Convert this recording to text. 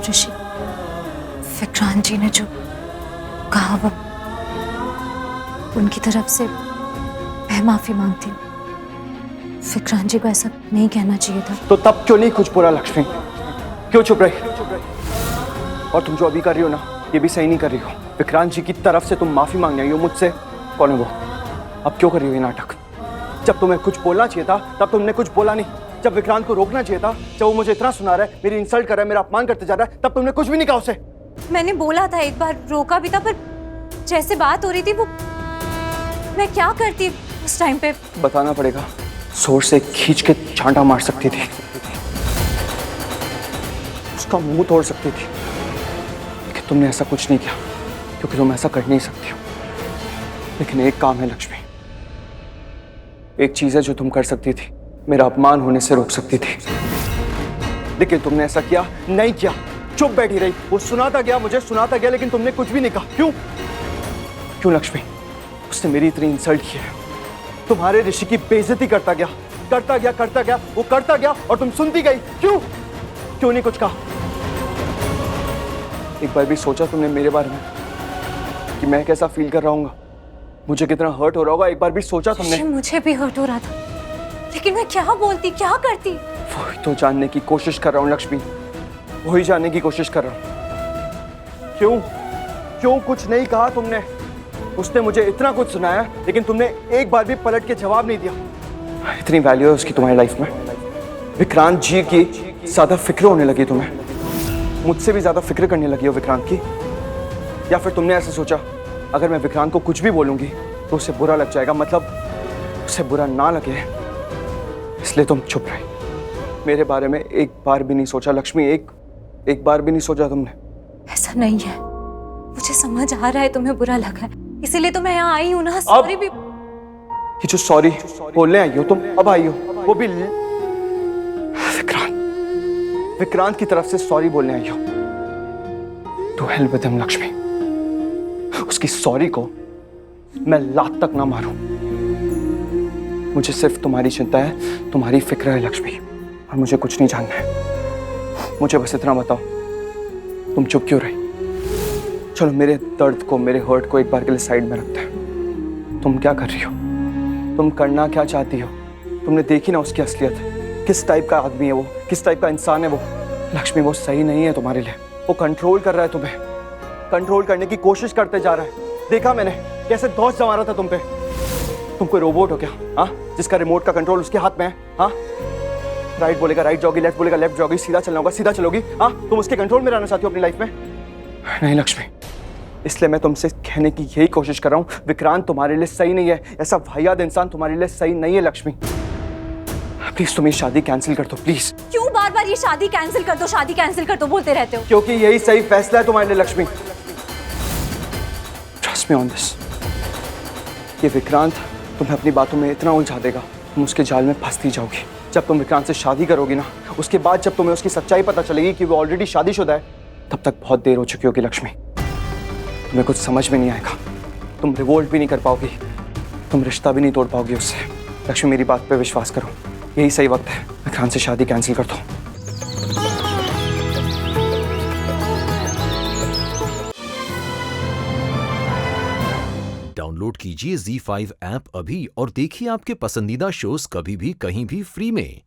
ऋषि, विक्रांत जी ने जो कहा वो उनकी तरफ से मैं माफी मांगती हूँ। विक्रांत जी को ऐसा नहीं कहना चाहिए था। तो तब क्यों नहीं कुछ बोला लक्ष्मी? क्यों चुप रही? और तुम जो अभी कर रही हो ना, ये भी सही नहीं कर रही हो। विक्रांत जी की तरफ से तुम माफी मांगने आई हो मुझसे। कौन है वो? अब क्यों कर रही हो ये नाटक? जब तुम्हें कुछ बोलना चाहिए था तब तुमने कुछ बोला नहीं। जब विक्रांत को रोकना चाहिए था, जब वो मुझे इतना सुना रहा है, मेरी इंसल्ट कर रहा है, मेरा अपमान करते जा रहा है, तब तुमने कुछ भी नहीं कहा उसे। मैंने बोला था, एक बार रोका भी था, पर जैसे बात हो रही थी वो मैं क्या करती उस टाइम पे? बताना पड़ेगा। जोर से खींच के चांटा मार सकती थी, उसका मुंह तोड़ सकती थी, लेकिन तुमने ऐसा कुछ नहीं किया क्योंकि तुम ऐसा कर नहीं सकती हो। लेकिन एक काम है लक्ष्मी, एक चीज है जो तुम कर सकती थी, मेरा अपमान होने से रोक सकती थी, लेकिन तुमने ऐसा किया नहीं किया। चुप बैठी रही। वो सुनाता गया, मुझे सुनाता गया, लेकिन तुमने कुछ भी नहीं कहा। क्यों? क्यों लक्ष्मी? उसने मेरी इतनी इंसल्ट की है, तुम्हारे ऋषि की बेइज्जती करता गया, करता गया, करता गया, वो करता गया और तुम सुनती गई। क्यों? क्यों नहीं कुछ कहा? एक बार भी सोचा तुमने मेरे बारे में कि मैं कैसा फील कर रहा हूँ, मुझे कितना हर्ट हो रहा होगा? एक बार भी सोचा तुमने? मुझे भी हर्ट हो रहा था, लेकिन मैं क्या बोलती, क्या करती? वही तो जानने की कोशिश कर रहा हूँ लक्ष्मी, वही जानने की कोशिश कर रहा हूँ। क्यों? क्यों कुछ नहीं कहा तुमने? उसने मुझे इतना कुछ सुनाया, लेकिन तुमने एक बार भी पलट के जवाब नहीं दिया। इतनी वैल्यू है उसकी तुम्हारी लाइफ में? विक्रांत जी की ज्यादा फिक्र होने लगी तुम्हें? मुझसे भी ज्यादा फिक्र करने लगी हो विक्रांत की? या फिर तुमने ऐसा सोचा अगर मैं विक्रांत को कुछ भी बोलूंगी तो उसे बुरा लग जाएगा, मतलब उसे बुरा ना लगे इसलिए तुम चुप रही? मेरे बारे में एक बार भी नहीं सोचा लक्ष्मी? एक बार भी नहीं सोचा तुमने? ऐसा नहीं है, मुझे समझ आ रहा है तुम्हें बुरा लगा है, इसीलिए तो मैं यहाँ आई हूँ ना। सॉरी भी। ये जो सॉरी बोलने आई हो तुम, अब आई हो, वो भी विक्रांत की तरफ से सॉरी बोलने आई हो। To hell with him Lakshmi. उसकी सॉरी को मैं लात तक ना मारूं। मुझे सिर्फ तुम्हारी चिंता है, तुम्हारी फिक्र है लक्ष्मी, और मुझे कुछ नहीं जानना है। मुझे बस इतना बताओ, तुम चुप क्यों रही? चलो मेरे दर्द को, मेरे हर्ट को एक बार के लिए साइड में रखते हैं। तुम क्या कर रही हो? तुम करना क्या चाहती हो? तुमने देखी ना उसकी असलियत, किस टाइप का आदमी है वो, किस टाइप का इंसान है वो। लक्ष्मी वो सही नहीं है तुम्हारे लिए। वो कंट्रोल कर रहा है तुम्हें, कंट्रोल करने की कोशिश करते जा रहा है। देखा मैंने कैसे दोस्त जमा रहा था तुम पे। तुम कोई रोबोट हो क्या? हाँ, जिसका रिमोट का कंट्रोल उसके हाथ में है। हाँ, राइट बोलेगा राइट जाओगी, लेफ्ट बोलेगा लेफ्ट जाओगी, सीधा चलना होगा सीधा चलोगी। हाँ, तुम उसके कंट्रोल में रहना चाहती हो अपनी लाइफ में? नहीं लक्ष्मी, इसलिए मैं तुमसे कहने की यही कोशिश कर रहा हूँ, विक्रांत तुम्हारे लिए सही नहीं है। ऐसा वाहियात इंसान तुम्हारे लिए सही नहीं है लक्ष्मी। प्लीज तुम ये शादी कैंसिल कर दो प्लीज। क्यों बार बार ये शादी कैंसिल कर दो, शादी कैंसिल कर दो बोलते रहते हो? क्योंकि यही सही फैसला है तुम्हारे लिए Lakshmi. Trust me on this. ये विक्रांत तुम्हें अपनी बातों में इतना उलझा देगा, तुम उसके जाल में फंसती जाओगी। जब तुम विक्रांत से शादी करोगी ना, उसके बाद जब तुम्हें उसकी सच्चाई पता चलेगी कि वो ऑलरेडी शादीशुदा है, तब तक बहुत देर हो चुकी होगी लक्ष्मी। तुम्हें कुछ समझ में नहीं आएगा, तुम रिवोल्ट भी नहीं कर पाओगी, तुम रिश्ता भी नहीं तोड़ पाओगी उससे। लक्ष्मी मेरी बात पे विश्वास करो, यही सही वक्त है, विक्रांत से शादी कैंसिल कर दो। डाउनलोड कीजिए ZEE5 ऐप अभी और देखिए आपके पसंदीदा शोज कभी भी कहीं भी फ्री में।